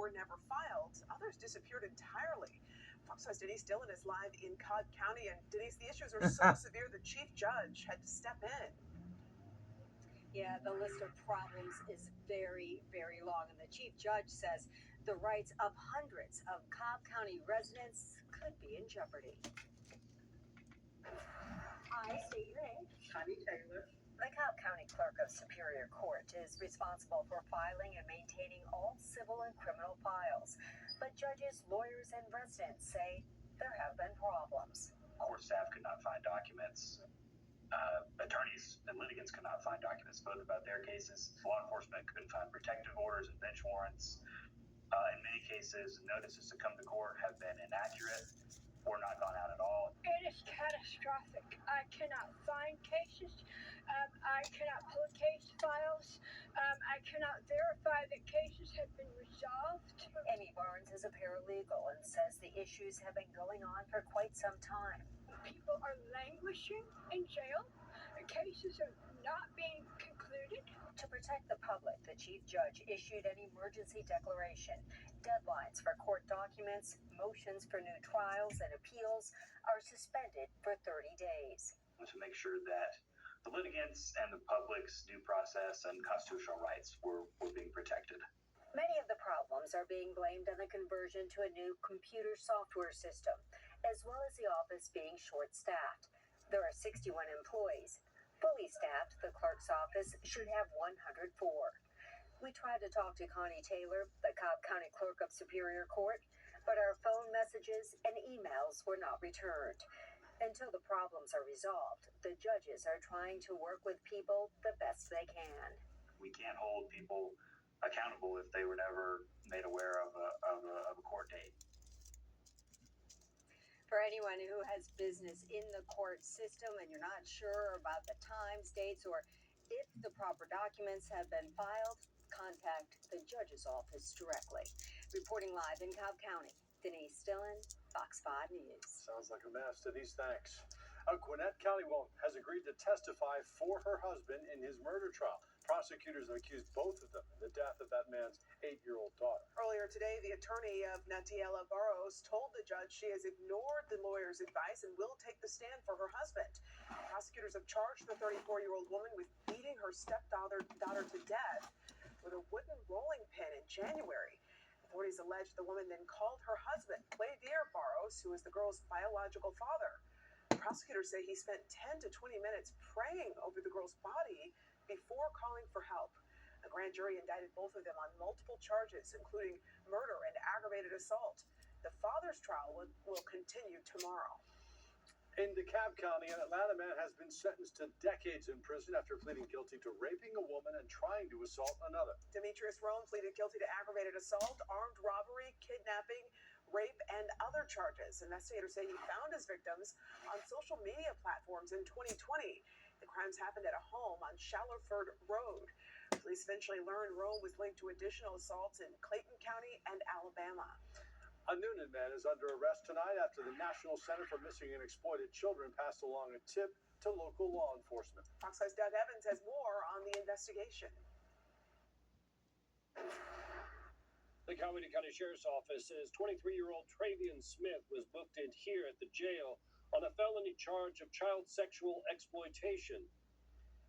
were never filed. Others disappeared entirely. Fox 5's Denise Dillon is live in Cobb County. And Denise, the issues are so severe the chief judge had to step in. Yeah, the list of problems is very, very long. And the chief judge says the rights of hundreds of Cobb County residents could be in jeopardy. I state your name. Connie Taylor. The Cobb County Clerk of Superior Court is responsible for filing and maintaining all civil and criminal files. But judges, lawyers, and residents say there have been problems. Court staff could not find documents. Attorneys and litigants could not find documents both about their cases. Law enforcement couldn't find protective orders and bench warrants. In many cases, notices to come to court have been inaccurate or not gone out at all. It is catastrophic. I cannot find cases. I cannot pull case files. I cannot verify that cases have been resolved. Amy Barnes is a paralegal and says the issues have been going on for quite some time. People are languishing in jail. Cases are not being concluded. To protect the public, the chief judge issued an emergency declaration. Deadlines for court documents, motions for new trials, and appeals are suspended for 30 days. To make sure that the litigants and the public's due process and constitutional rights were being protected. Many of the problems are being blamed on the conversion to a new computer software system, as well as the office being short-staffed. There are 61 employees. Fully staffed, the clerk's office should have 104. We tried to talk to Connie Taylor, the Cobb County Clerk of Superior Court, but our phone messages and emails were not returned. Until the problems are resolved, the judges are trying to work with people the best they can. We can't hold people accountable if they were never made aware of a court date. For anyone who has business in the court system and you're not sure about the times, dates, or if the proper documents have been filed, contact the judge's office directly. Reporting live in Cobb County, Denise Dillon, Fox 5 News. Sounds like a mess. Denise, thanks. Gwinnett County woman has agreed to testify for her husband in his murder trial. Prosecutors have accused both of them of the death of that man's 8-year-old daughter. Earlier today, the attorney of Natiela Burrows told the judge she has ignored the lawyer's advice and will take the stand for her husband. Prosecutors have charged the 34-year-old woman with beating her stepdaughter to death with a wooden rolling pin in January. Authorities allege the woman then called her husband, Clavier Burrows, who is the girl's biological father. Prosecutors say he spent 10 to 20 minutes praying over the girl's body before calling for help. A grand jury indicted both of them on multiple charges, including murder and aggravated assault. The father's trial will continue tomorrow. In DeKalb County, an Atlanta man has been sentenced to decades in prison after pleading guilty to raping a woman and trying to assault another. Demetrius Rome pleaded guilty to aggravated assault, armed robbery, kidnapping, rape, and other charges. Investigators say he found his victims on social media platforms in 2020. The crimes happened at a home on Shallerford Road. Police eventually learned Rome was linked to additional assaults in Clayton County and Alabama. A Noonan man is under arrest tonight after the National Center for Missing and Exploited Children passed along a tip to local law enforcement. Fox 5's Doug Evans has more on the investigation. The Coweta County Sheriff's Office says 23-year-old Travian Smith was booked in here at the jail on a felony charge of child sexual exploitation.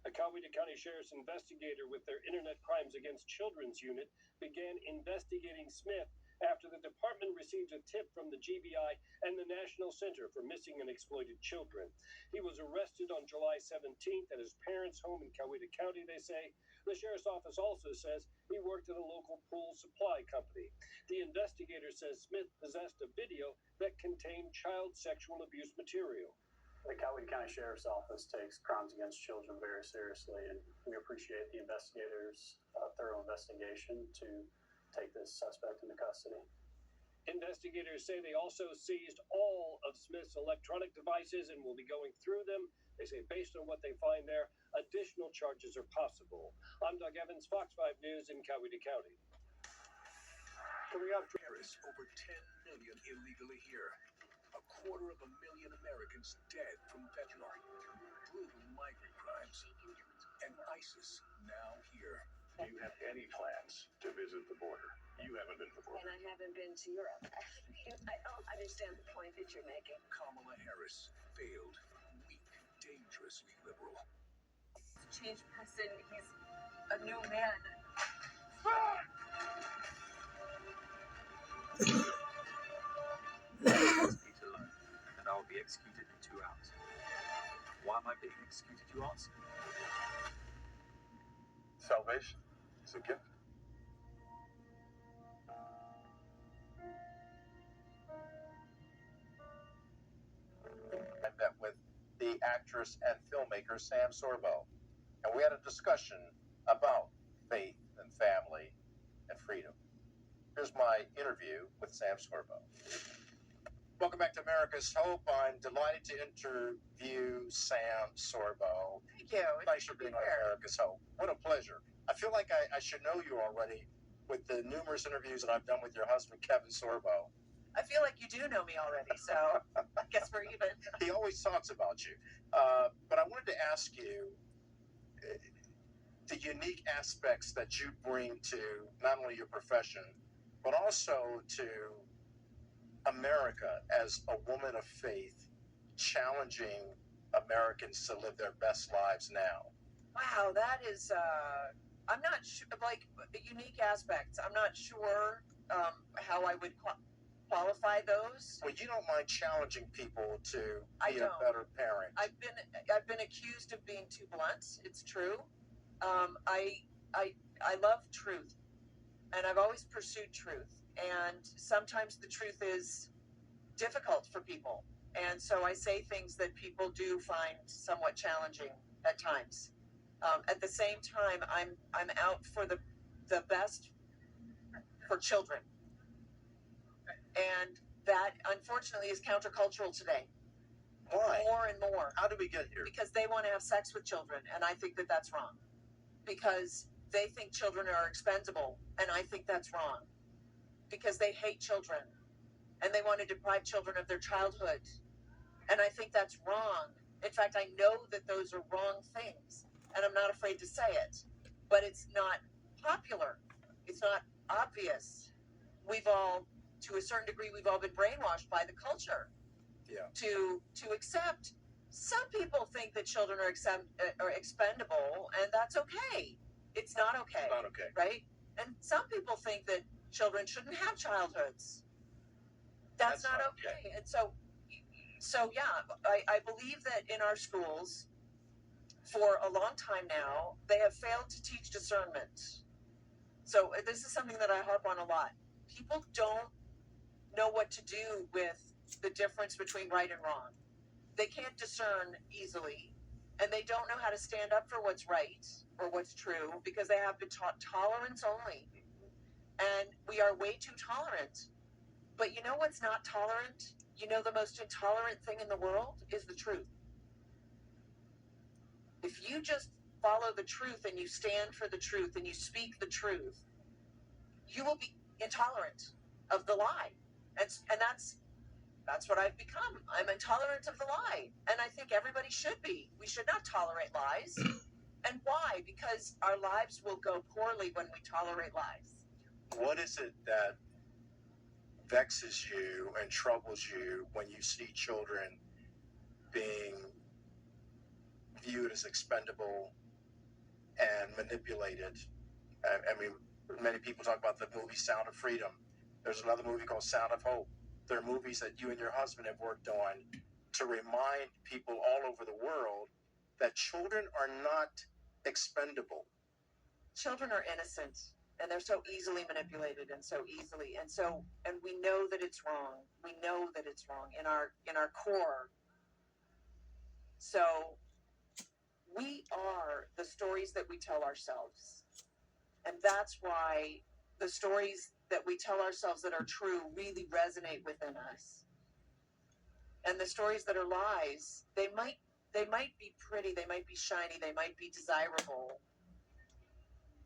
A Coweta County Sheriff's investigator with their Internet Crimes Against Children's unit began investigating Smith after the department received a tip from the GBI and the National Center for Missing and Exploited Children. He was arrested on July 17th at his parents' home in Coweta County, they say. The sheriff's office also says he worked at a local pool supply company. The investigator says Smith possessed a video that contained child sexual abuse material. The Coweta County Sheriff's Office takes crimes against children very seriously, and we appreciate the investigators' thorough investigation to take this suspect into custody. Investigators say they also seized all of Smith's electronic devices and will be going through them. They say based on what they find there, additional charges are possible. I'm Doug Evans, Fox 5 News in Coweta County. Coming up, Paris, over 10 million illegally here. 250,000 Americans dead from fentanyl. Brutal migrant crimes. And ISIS now here. Do you have any plans to visit the border? You haven't been to the border. And haven't been to Europe. I don't understand the point that you're making. Kamala Harris failed, weak, dangerously liberal. Changed person. He's a new man. Speak alone, and I will be executed in 2 hours. Why am I being executed, you ask? Salvation is a gift. I met with the actress and filmmaker Sam Sorbo, and we had a discussion about faith and family and freedom. Here's my interview with Sam Sorbo. Welcome back to America's Hope. I'm delighted to interview Sam Sorbo. Thank you. Thanks for being on America's Hope. What a pleasure. I feel like I should know you already with the numerous interviews that I've done with your husband, Kevin Sorbo. I feel like you do know me already, so I guess we're even. He always talks about you. But I wanted to ask you the unique aspects that you bring to not only your profession, but also to America as a woman of faith, challenging Americans to live their best lives now. Wow, that is, I'm not sure, like, the unique aspects. I'm not sure how I would qualify those. Well, you don't mind challenging people to be don't. a better parent. I've been accused of being too blunt. It's true. I love truth, and I've always pursued truth. And sometimes the truth is difficult for people, and so I say things that people do find somewhat challenging at times. At the same time, I'm out for the best for children, and that unfortunately is countercultural today. Why? More and more. How did we get here? Because they want to have sex with children, and I think that that's wrong. Because they think children are expendable, and I think that's wrong. Because they hate children, and they want to deprive children of their childhood, and I think that's wrong. In fact, I know that those are wrong things, and I'm not afraid to say it. But it's not popular. It's not obvious. We've all, to a certain degree, we've all been brainwashed by the culture. Yeah. To accept. Some people think that children are expendable, and that's okay. It's not okay. It's not okay. Right? And some people think that children shouldn't have childhoods. That's not okay. And so yeah, I believe that in our schools, for a long time now, they have failed to teach discernment. So this is something that I harp on a lot. People don't know what to do with the difference between right and wrong. They can't discern easily, and they don't know how to stand up for what's right or what's true because they have been taught tolerance only. And we are way too tolerant. But you know what's not tolerant? You know the most intolerant thing in the world is the truth. If you just follow the truth and you stand for the truth and you speak the truth, you will be intolerant of the lie. And that's what I've become. I'm intolerant of the lie. And I think everybody should be. We should not tolerate lies. And why? Because our lives will go poorly when we tolerate lies. What is it that vexes you and troubles you when you see children being viewed as expendable and manipulated? I mean, many people talk about the movie Sound of Freedom. There's another movie called Sound of Hope. There are movies that you and your husband have worked on to remind people all over the world that children are not expendable. Children are innocent, and they're so easily manipulated and we know that it's wrong. We know that it's wrong in our core. So we are the stories that we tell ourselves. And that's why the stories that we tell ourselves that are true really resonate within us. And the stories that are lies, they might be pretty, they might be shiny, they might be desirable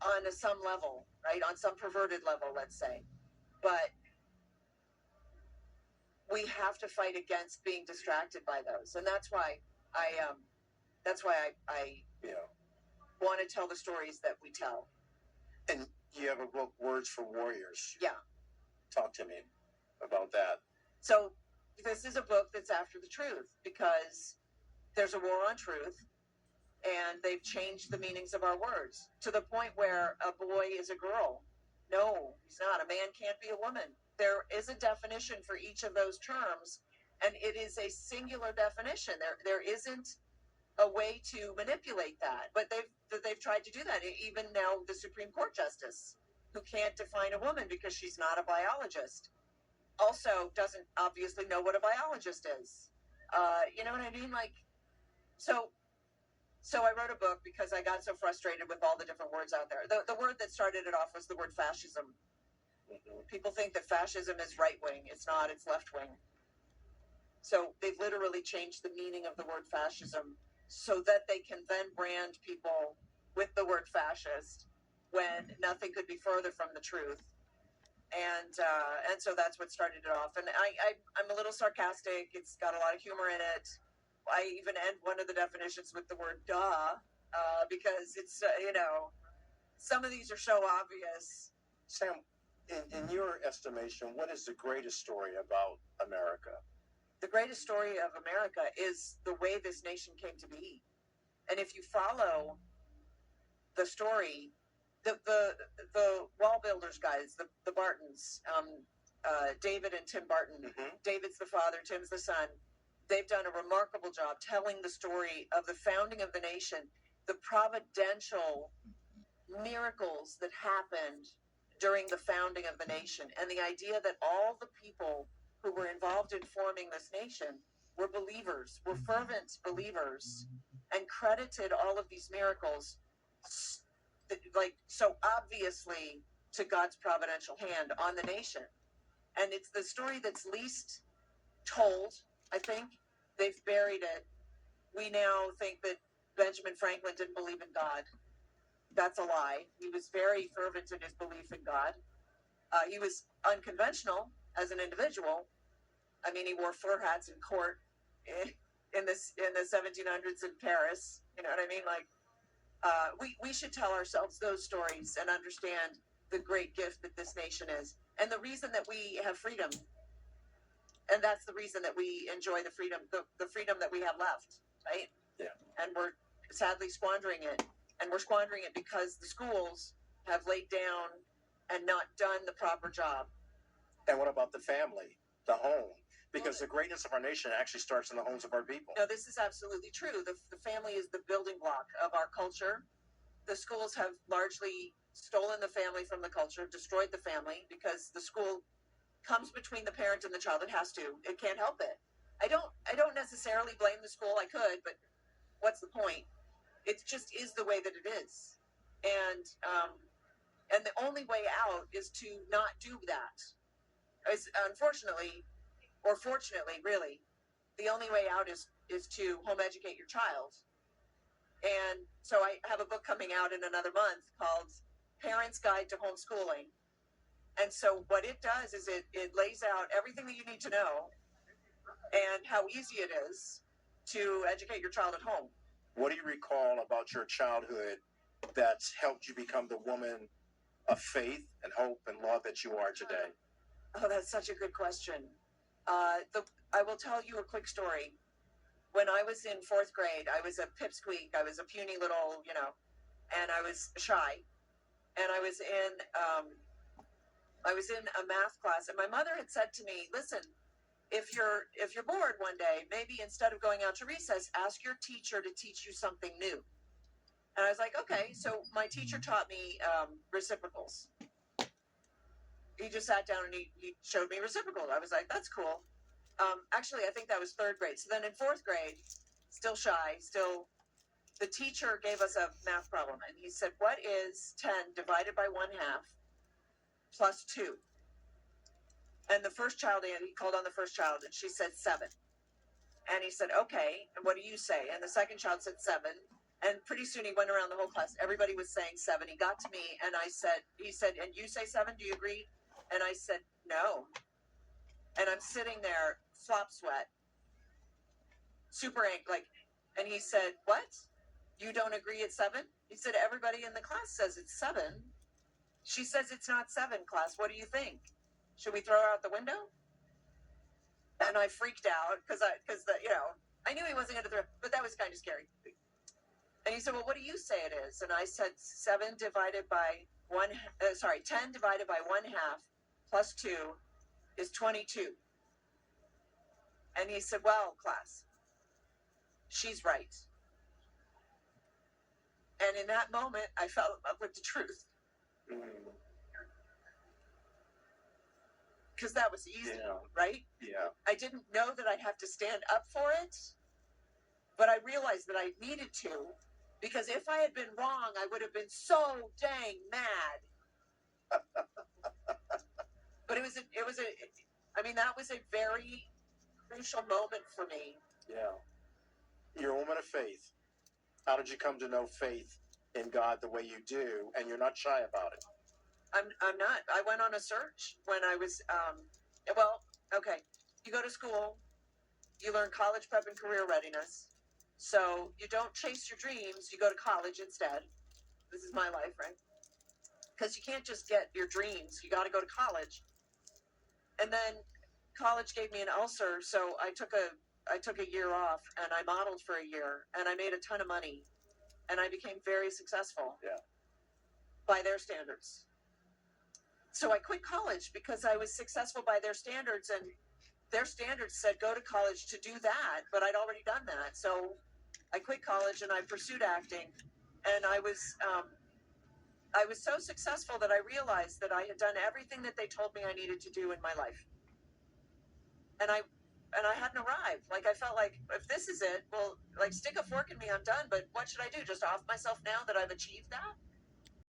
on some level, right? On some perverted level, let's say. But we have to fight against being distracted by those. And that's why I want to tell the stories that we tell. And you have a book, Words for Warriors. Yeah. Talk to me about that. So this is a book that's after the truth because there's a war on truth and they've changed the meanings of our words to the point where a boy is a girl. No, he's not. A man can't be a woman. There is a definition for each of those terms, and it is a singular definition. There isn't a way to manipulate that, but they've tried to do that. Even now, the Supreme Court justice, who can't define a woman because she's not a biologist, also doesn't obviously know what a biologist is. You know what I mean? Like, so I wrote a book because I got so frustrated with all the different words out there. The word that started it off was the word fascism. People think that fascism is right wing. It's not, it's left wing. So they've literally changed the meaning of the word fascism so that they can then brand people with the word fascist when nothing could be further from the truth. And so that's what started it off. And I'm a little sarcastic. It's got a lot of humor in it. I even end one of the definitions with the word duh, because it's, some of these are so obvious. Sam, in your estimation, what is the greatest story about America? The greatest story of America is the way this nation came to be. And if you follow the story, the wall builders guys, the Bartons, David and Tim Barton, David's the father, Tim's the son. They've done a remarkable job telling the story of the founding of the nation, the providential miracles that happened during the founding of the nation, and the idea that all the people who were involved in forming this nation were believers, were fervent believers, and credited all of these miracles like so obviously to God's providential hand on the nation. And it's the story that's least told, I think. They've buried it. We now think that Benjamin Franklin didn't believe in God. That's a lie. He was very fervent in his belief in God. He was unconventional as an individual. I mean, he wore fur hats in court in the 1700s in Paris. You know what I mean? Like, we should tell ourselves those stories and understand the great gift that this nation is, and the reason that we have freedom. And that's the reason that we enjoy the freedom, the freedom that we have left, right? Yeah. And we're sadly squandering it. And we're squandering it because the schools have laid down and not done the proper job. And what about the family, the home? Because the greatness of our nation actually starts in the homes of our people. No, this is absolutely true. The family is the building block of our culture. The schools have largely stolen the family from the culture, destroyed the family, because the school comes between the parent and the child. It has to. It can't help it. I don't necessarily blame the school. I could, but what's the point? It just is the way that it is. And the only way out is to not do that. Unfortunately, or fortunately, really, the only way out is to home educate your child. And so I have a book coming out in another month called Parents' Guide to Homeschooling. And so what it does is it lays out everything that you need to know and how easy it is to educate your child at home. What do you recall about your childhood that's helped you become the woman of faith and hope and love that you are today? Oh, that's such a good question. I will tell you a quick story. When I was in fourth grade, I was a pipsqueak. I was a puny little, and I was shy. And I was in a math class, and my mother had said to me, "Listen, if you're bored one day, maybe instead of going out to recess, ask your teacher to teach you something new." And I was like, "Okay." So my teacher taught me reciprocals. He just sat down and he showed me reciprocals. I was like, "That's cool." Actually, I think that was third grade. So then in fourth grade, still shy, the teacher gave us a math problem, and he said, "What is 10 divided by 1/2 plus 2? And the first child, he called on the first child, and she said 7. And he said, "Okay, and what do you say?" And the second child said 7. And pretty soon he went around the whole class. Everybody was saying 7. He got to me, and he said, "And you say 7? Do you agree?" And I said, "No." And I'm sitting there, flop sweat, super angry, and he said, "What? You don't agree at 7? He said, "Everybody in the class says it's 7. She says it's not 7, class. What do you think?" Should we throw her out the window? And I freaked out because I knew he wasn't going to throw, but that was kind of scary. And he said, well, what do you say it is? And I said 10 divided by 1 half plus 2 is 22. And he said, well, class, she's right. And in that moment, I fell in love with the truth. Because that was easy, right? Yeah. I didn't know that I'd have to stand up for it, but I realized that I needed to, because if I had been wrong, I would have been so dang mad. But that was a very crucial moment for me. Yeah. You're a woman of faith. How did you come to know faith in God the way you do, and you're not shy about it? I'm not. I went on a search when I was, you go to school, you learn college prep and career readiness. So you don't chase your dreams, you go to college instead. This is my life, right? Because you can't just get your dreams, you got to go to college. And then college gave me an ulcer, so I took a year off, and I modeled for a year, and I made a ton of money, and I became very successful. Yeah. By their standards. So I quit college because I was successful by their standards, and their standards said go to college to do that, but I'd already done that. So I quit college and I pursued acting, and I was so successful that I realized that I had done everything that they told me I needed to do in my life. And I hadn't arrived. Like, I felt like, if this is it, well, like, stick a fork in me, I'm done. But what should I do? Just off myself now that I've achieved that?